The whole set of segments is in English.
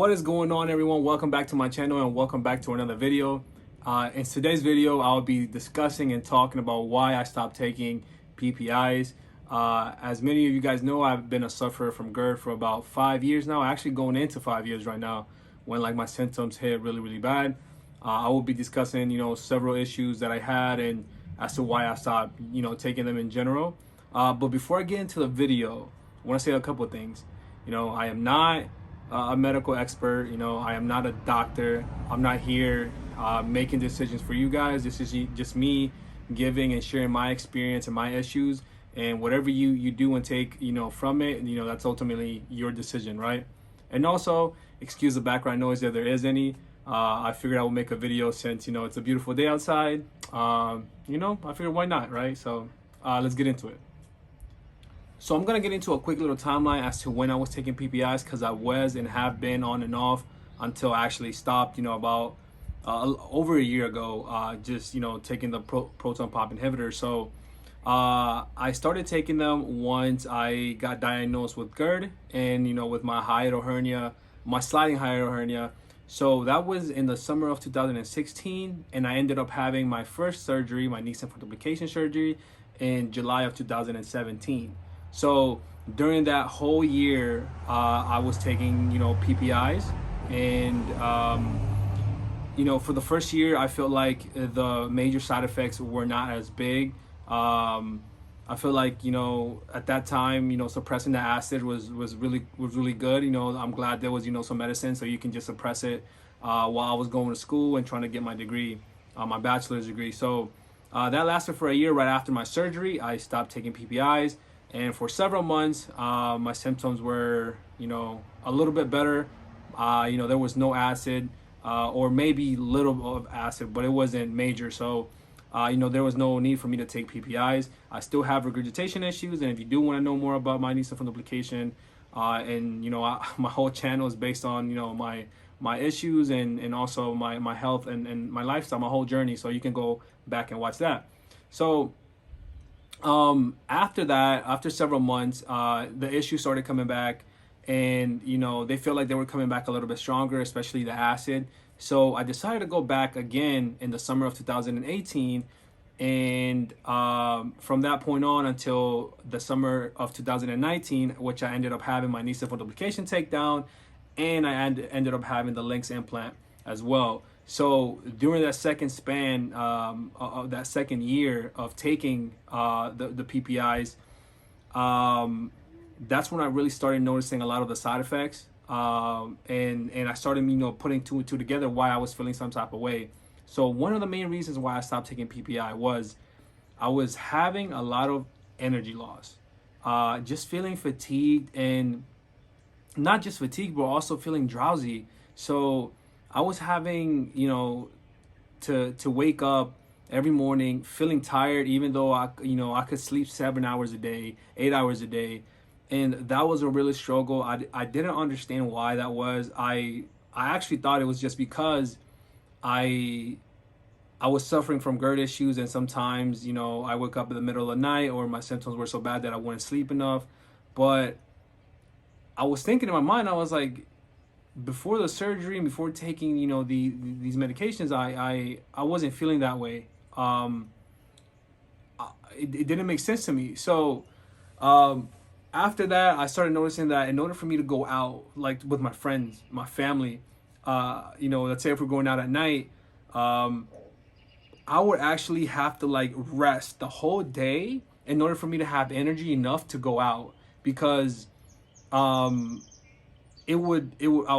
What is going on, everyone? Welcome back to my channel and welcome back to another video. In today's video, I'll be discussing and talking about why I stopped taking PPIs. As many of you guys know, I've been a sufferer from GERD for about 5 years now, actually going into 5 years right now, when like my symptoms hit really bad. I will be discussing, several issues that I had and as to why I stopped, taking them in general. But before I get into the video, I want to say a couple of things. I am not a medical expert. I am not a doctor. I'm not here making decisions for you guys. This is just me giving and sharing my experience and my issues, and whatever you do and take from it, that's ultimately your decision, right? And also, excuse the background noise if there is any. I figured I would make a video since it's a beautiful day outside. I figured why not, right? So let's get into it. So I'm going to get into a quick little timeline as to when I was taking PPIs, because I was and have been on and off until I actually stopped, about over a year ago, just, taking the proton pump inhibitors. So I started taking them once I got diagnosed with GERD and, with my hiatal hernia, my sliding hiatal hernia. So that was in the summer of 2016, and I ended up having my first surgery, my knee fundoplication surgery, in July of 2017. So during that whole year, I was taking, PPIs, and, for the first year, I felt like the major side effects were not as big. I feel like, at that time, suppressing the acid was really good. I'm glad there was, some medicine so you can just suppress it while I was going to school and trying to get my degree, my bachelor's degree. So that lasted for a year. Right after my surgery, I stopped taking PPIs. And for several months, my symptoms were, a little bit better. There was no acid, or maybe little of acid, but it wasn't major. So, there was no need for me to take PPIs. I still have regurgitation issues. And if you do want to know more about my knee fundoplication, and, my whole channel is based on, my issues and also my health and my lifestyle, my whole journey. So you can go back and watch that. So, after that, after several months, the issues started coming back, and they felt like they were coming back a little bit stronger, especially the acid. So I decided to go back again in the summer of 2018, and from that point on until the summer of 2019, which I ended up having my knee fundoplication takedown, and I ended up having the Lynx implant as well. So during that second span of that second year of taking the PPIs, that's when I really started noticing a lot of the side effects, and I started putting two and two together why I was feeling some type of way. So one of the main reasons why I stopped taking PPI was I was having a lot of energy loss, just feeling fatigued, and not just fatigued but also feeling drowsy. So I was having, to wake up every morning feeling tired, even though I could sleep 7 hours a day, 8 hours a day. And that was a really struggle. I didn't understand why that was. I actually thought it was just because I was suffering from GERD issues, and sometimes, I woke up in the middle of the night, or my symptoms were so bad that I wouldn't sleep enough. But I was thinking in my mind, I was like, before the surgery and before taking, these medications, I wasn't feeling that way. It didn't make sense to me. So after that, I started noticing that in order for me to go out, like with my friends, my family, let's say if we're going out at night, I would actually have to rest the whole day in order for me to have energy enough to go out, because I'll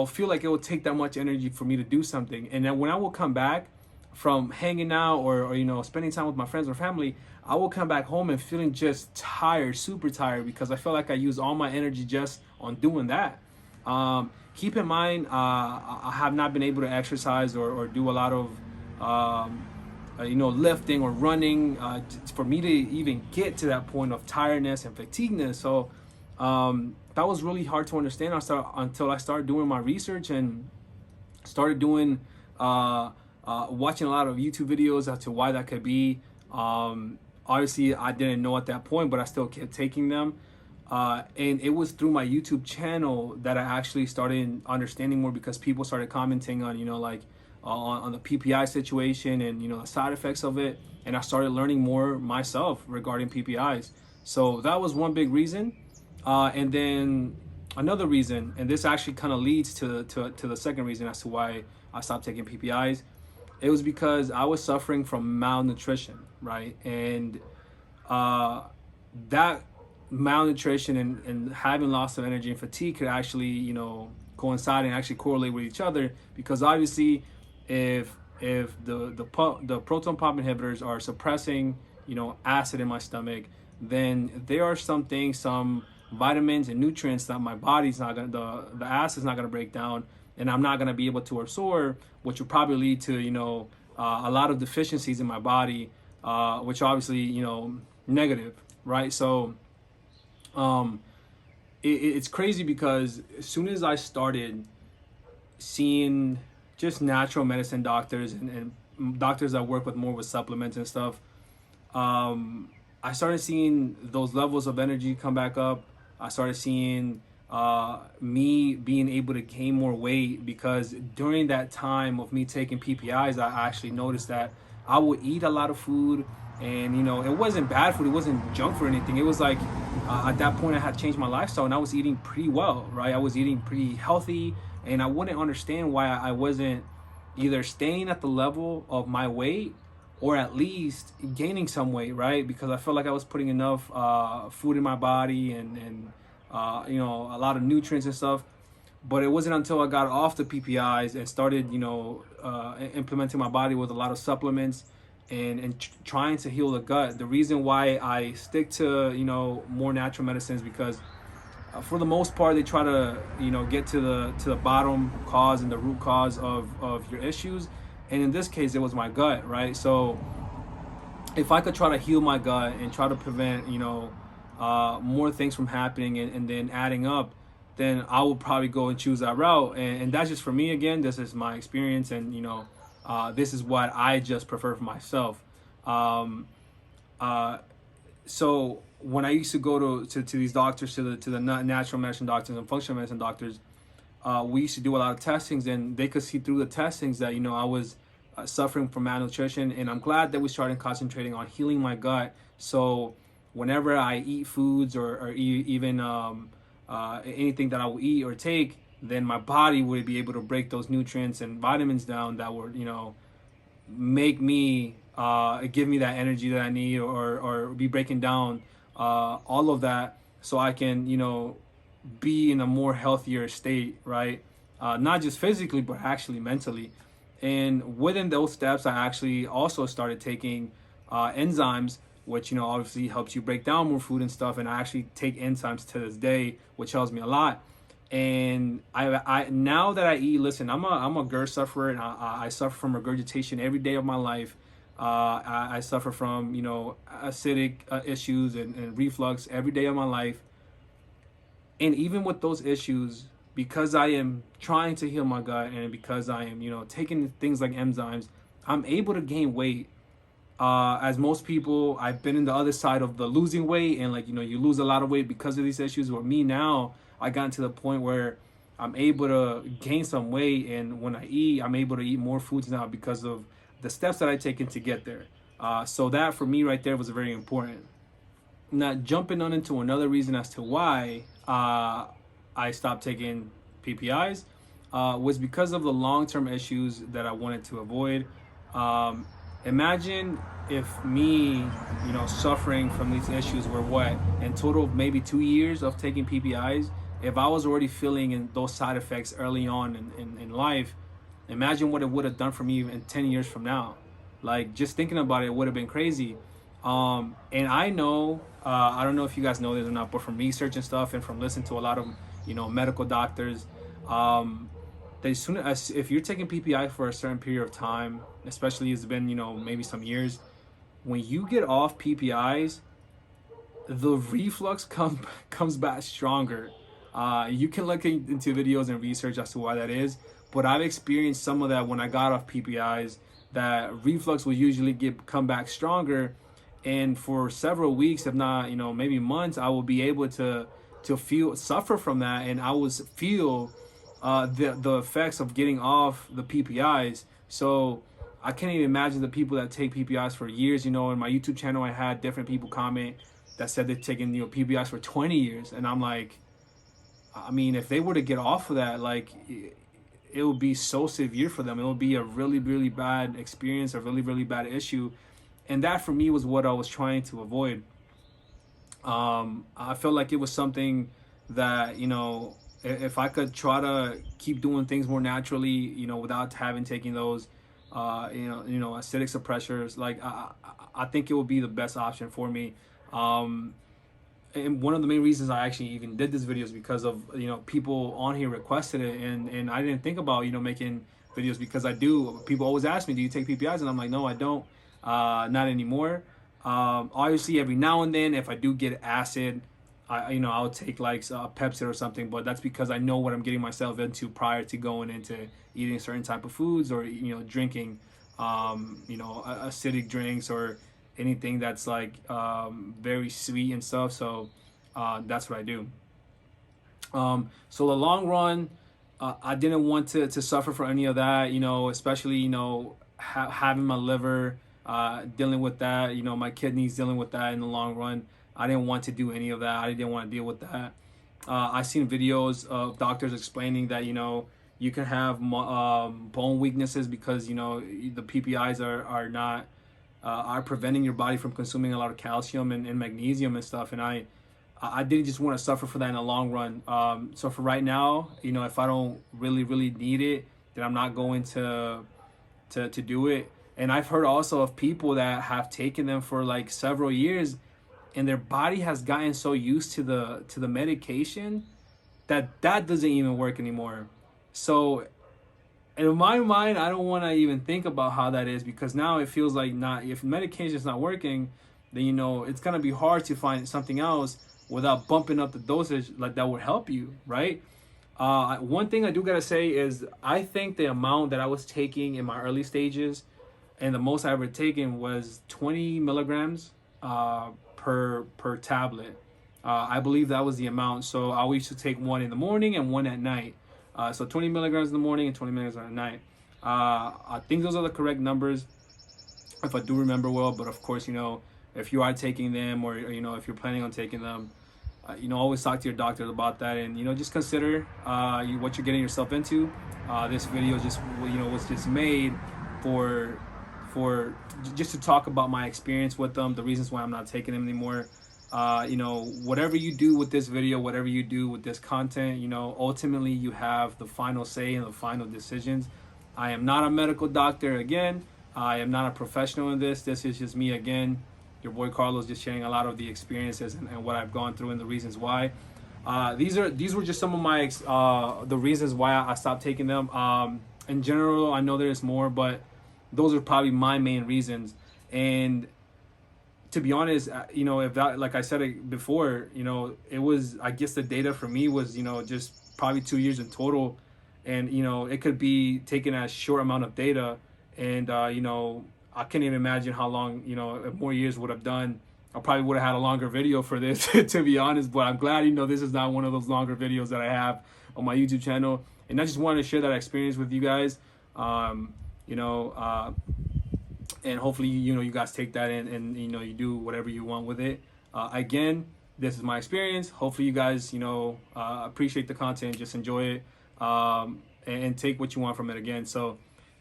feel like it would take that much energy for me to do something. And then when I will come back from hanging out or spending time with my friends or family, I will come back home and feeling just tired, super tired, because I feel like I use all my energy just on doing that. Keep in mind, I have not been able to exercise or do a lot of lifting or running for me to even get to that point of tiredness and fatigueness. So that was really hard to understand until I started doing my research and started doing watching a lot of YouTube videos as to why that could be. Obviously, I didn't know at that point, but I still kept taking them. And it was through my YouTube channel that I actually started understanding more, because people started commenting on, like on the PPI situation and, the side effects of it. And I started learning more myself regarding PPIs. So that was one big reason. And then another reason, and this actually kind of leads to the second reason as to why I stopped taking PPIs. It was because I was suffering from malnutrition, right? And that malnutrition and having loss of energy and fatigue could actually, coincide and actually correlate with each other, because obviously if the proton pump inhibitors are suppressing, acid in my stomach, then there are some vitamins and nutrients that my body's not gonna, the acid's not gonna break down, and I'm not gonna be able to absorb, which will probably lead to, a lot of deficiencies in my body, which obviously, negative, right? So it's crazy, because as soon as I started seeing just natural medicine doctors and doctors that work with more with supplements and stuff, I started seeing those levels of energy come back up. I started seeing me being able to gain more weight, because during that time of me taking PPIs, I actually noticed that I would eat a lot of food, and it wasn't bad food, it wasn't junk food or anything. It was like at that point I had changed my lifestyle, and I was eating pretty well, right? I was eating pretty healthy, and I wouldn't understand why I wasn't either staying at the level of my weight, or at least gaining some weight, right? Because I felt like I was putting enough food in my body, and a lot of nutrients and stuff. But it wasn't until I got off the PPIs and started, implementing my body with a lot of supplements and trying to heal the gut. The reason why I stick to, more natural medicines, because for the most part, they try to, get to the bottom cause and the root cause of your issues. And in this case, it was my gut, right? So if I could try to heal my gut and try to prevent, more things from happening and then adding up, then I would probably go and choose that route. And that's just for me. Again, this is my experience, and this is what I just prefer for myself. So when I used to go to these doctors, to the natural medicine doctors and functional medicine doctors, we used to do a lot of testings, and they could see through the testings that I was suffering from malnutrition. And I'm glad that we started concentrating on healing my gut. So whenever I eat foods or even anything that I will eat or take, then my body would be able to break those nutrients and vitamins down that would make me give me that energy that I need, or be breaking down all of that, so I can be in a more healthier state, right? Not just physically, but actually mentally. And within those steps, I actually also started taking enzymes, which obviously helps you break down more food and stuff. And I actually take enzymes to this day, which helps me a lot. And I now that I eat, listen, I'm a GERD sufferer, and I suffer from regurgitation every day of my life. I suffer from acidic issues and reflux every day of my life. And even with those issues, because I am trying to heal my gut, and because I am taking things like enzymes, I'm able to gain weight. As most people, I've been in the other side of the losing weight, and you lose a lot of weight because of these issues. Or me now, I got to the point where I'm able to gain some weight, and when I eat, I'm able to eat more foods now because of the steps that I taken to get there. So that for me right there was very important. Now jumping on into another reason as to why I stopped taking PPIs was because of the long-term issues that I wanted to avoid. Imagine if me, suffering from these issues were what, in total maybe 2 years of taking PPIs, if I was already feeling in those side effects early on in life, imagine what it would have done for me in 10 years from now. Like, just thinking about it would have been crazy. And I know, I don't know if you guys know this or not, but from research and stuff, and from listening to a lot of, medical doctors, that as soon as, if you're taking PPI for a certain period of time, especially it's been, maybe some years, when you get off PPIs, the reflux comes back stronger. You can look into videos and research as to why that is, but I've experienced some of that when I got off PPIs, that reflux will usually come back stronger. and for several weeks, if not, maybe months, I will be able to suffer from that, and I will feel the effects of getting off the PPIs. So I can't even imagine the people that take PPIs for years. In my YouTube channel, I had different people comment that said they've taken PPIs for 20 years, and I'm like, I mean, if they were to get off of that, like, it would be so severe for them. It would be a really, really bad experience, a really, really bad issue. And that for me was what I was trying to avoid. I felt like it was something that, if I could try to keep doing things more naturally, without having taking those, acidic suppressors, like, I think it would be the best option for me. And one of the main reasons I actually even did this video is because of, people on here requested it, and I didn't think about, making videos, because I do. People always ask me, do you take PPIs? And I'm like, no, I don't. Not anymore. Obviously every now and then, if I do get acid, I'll take like Pepsi or something, but that's because I know what I'm getting myself into prior to going into eating certain type of foods, or drinking acidic drinks, or anything that's like very sweet and stuff. So that's what I do. So the long run, I didn't want to suffer for any of that, especially having my liver dealing with that, my kidneys dealing with that in the long run. I didn't want to do any of that. I didn't want to deal with that. I've seen videos of doctors explaining that you can have bone weaknesses because the PPIs are preventing your body from consuming a lot of calcium and magnesium and stuff. And I didn't just want to suffer for that in the long run. So for right now, if I don't really need it, then I'm not going to do it. And I've heard also of people that have taken them for like several years, and their body has gotten so used to the medication that doesn't even work anymore. So in my mind, I don't want to even think about how that is, because now it feels like, if medication is not working, then it's gonna be hard to find something else without bumping up the dosage, like, that would help you, right? One thing I do gotta say is, I think the amount that I was taking in my early stages, and the most I ever taken, was 20 milligrams per tablet. I believe that was the amount. So I used to take one in the morning and one at night. So 20 milligrams in the morning and 20 milligrams at night. I think those are the correct numbers, if I do remember well. But of course, if you are taking them, or if you're planning on taking them, always talk to your doctor about that, and just consider what you're getting yourself into. This video just was just made for just to talk about my experience with them, the reasons why I'm not taking them anymore. Whatever you do with this video, whatever you do with this content, ultimately you have the final say and the final decisions. I am not a medical doctor. Again, I am not a professional in this. This is just me, again, your boy Carlos, just sharing a lot of the experiences and what I've gone through and the reasons why. These were just some of my the reasons why I stopped taking them. In general, I know there's more, but those are probably my main reasons. And to be honest, if that, like I said it before, it was, I guess the data for me was, just probably 2 years in total. And, it could be taken as short amount of data. And, I can't even imagine how long, if more years would have done. I probably would have had a longer video for this, to be honest. But I'm glad, this is not one of those longer videos that I have on my YouTube channel. And I just wanted to share that experience with you guys. And hopefully, you guys take that and you do whatever you want with it. Again, this is my experience. Hopefully you guys, appreciate the content, just enjoy it, and take what you want from it. Again, so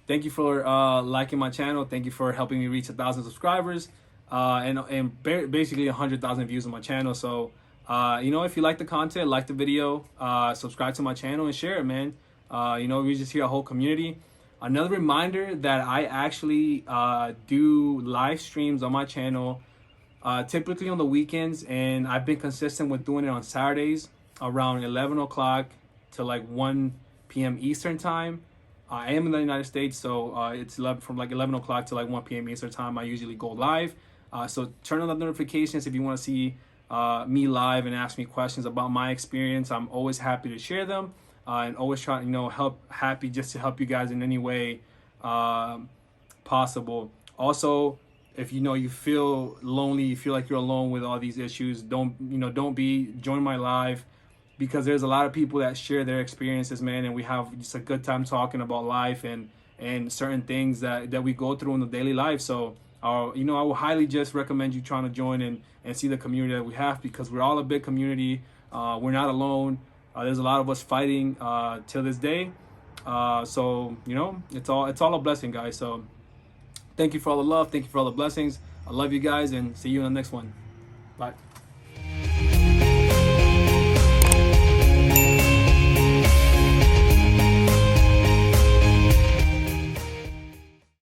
thank you for liking my channel. Thank you for helping me reach 1,000 subscribers, and basically 100,000 views on my channel. So, if you like the content, like the video, subscribe to my channel and share it, man. We just hear a whole community. Another reminder that I actually do live streams on my channel, typically on the weekends, and I've been consistent with doing it on Saturdays around 11 o'clock to like 1 p.m. Eastern time. I am in the United States, so it's from like 11 o'clock to like 1 p.m. Eastern time. I usually go live. So turn on the notifications if you want to see me live and ask me questions about my experience. I'm always happy to share them. And always try, happy just to help you guys in any way possible. Also, if you feel lonely, you feel like you're alone with all these issues, join my live, because there's a lot of people that share their experiences, man, and we have just a good time talking about life and certain things that we go through in the daily life. So I will highly just recommend you trying to join and see the community that we have, because we're all a big community. We're not alone. There's a lot of us fighting till this day. So it's all a blessing, guys. So thank you for all the love. Thank you for all the blessings. I love you guys, and see you in the next one. Bye.